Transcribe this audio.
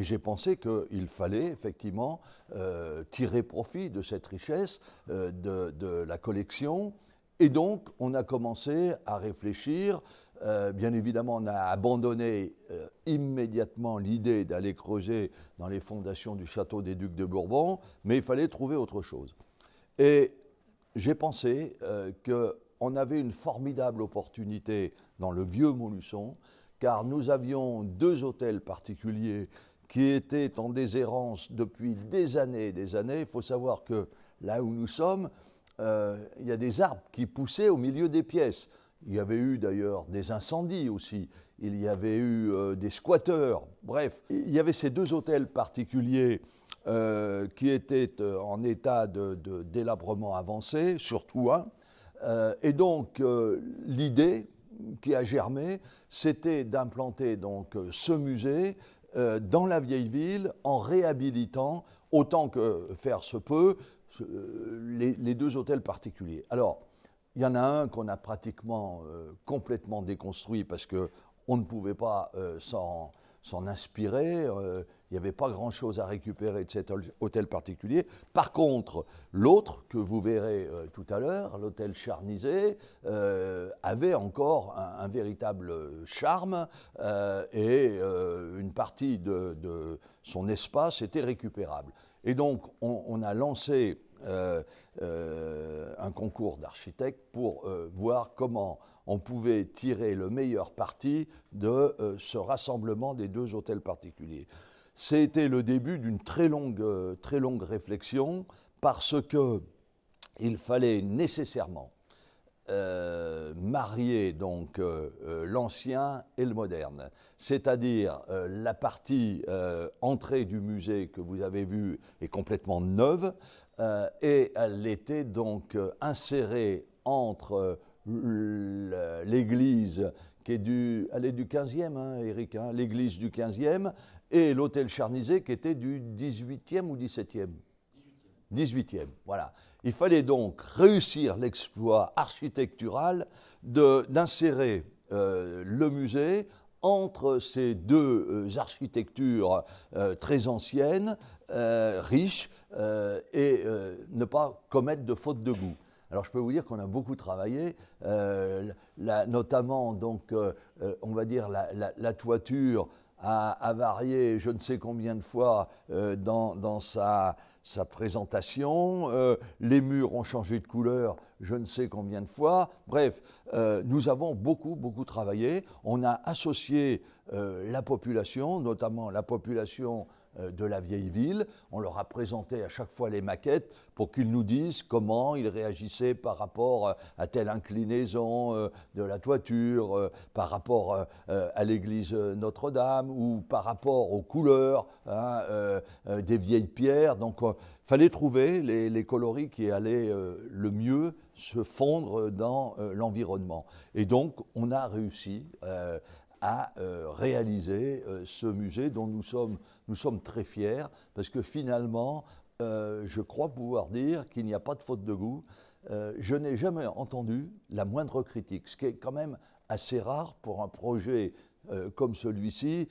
j'ai pensé qu'il fallait effectivement tirer profit de cette richesse de la collection. Et donc, on a commencé à réfléchir. Bien évidemment, on a abandonné immédiatement l'idée d'aller creuser dans les fondations du château des Ducs de Bourbon, mais il fallait trouver autre chose. Et j'ai pensé qu'on avait une formidable opportunité dans le vieux Montluçon, car nous avions 2 hôtels particuliers qui étaient en déshérence depuis des années et des années. Il faut savoir que là où nous sommes, il y a des arbres qui poussaient au milieu des pièces. Il y avait eu d'ailleurs des incendies aussi, il y avait eu des squatteurs, bref. Il y avait ces 2 hôtels particuliers qui étaient en état de délabrement avancé, surtout un. Et donc l'idée qui a germé, c'était d'implanter donc ce musée dans la vieille ville en réhabilitant, autant que faire se peut, les 2 hôtels particuliers. Alors, il y en a un qu'on a pratiquement complètement déconstruit parce qu'on ne pouvait pas s'en inspirer. Il n'y avait pas grand-chose à récupérer de cet hôtel particulier. Par contre, l'autre, que vous verrez tout à l'heure, l'hôtel Charnisay, avait encore un véritable charme et une partie de son espace était récupérable. Et donc, on a lancé un concours d'architectes pour voir comment on pouvait tirer le meilleur parti de ce rassemblement des 2 hôtels particuliers. C'était le début d'une très longue réflexion parce qu'il fallait nécessairement marier donc l'ancien et le moderne, c'est-à-dire la partie entrée du musée que vous avez vue est complètement neuve et elle était donc insérée entre l'église qui est elle est du 15e, hein, Éric, hein, l'église du 15e, et l'hôtel Charnisay qui était du 18e ou 17e 18e, voilà. Il fallait donc réussir l'exploit architectural d'insérer le musée entre ces 2 architectures très anciennes, riches, et ne pas commettre de faute de goût. Alors je peux vous dire qu'on a beaucoup travaillé, notamment donc, on va dire la toiture a varié je ne sais combien de fois dans sa présentation, les murs ont changé de couleur je ne sais combien de fois, bref, nous avons beaucoup travaillé, on a associé la population, notamment la population de la vieille ville. On leur a présenté à chaque fois les maquettes pour qu'ils nous disent comment ils réagissaient par rapport à telle inclinaison de la toiture, par rapport à l'église Notre-Dame ou par rapport aux couleurs des vieilles pierres. Donc il fallait trouver les coloris qui allaient le mieux se fondre dans l'environnement. Et donc on a réussi à réaliser ce musée dont nous sommes très fiers parce que finalement, je crois pouvoir dire qu'il n'y a pas de faute de goût. Je n'ai jamais entendu la moindre critique, ce qui est quand même assez rare pour un projet comme celui-ci.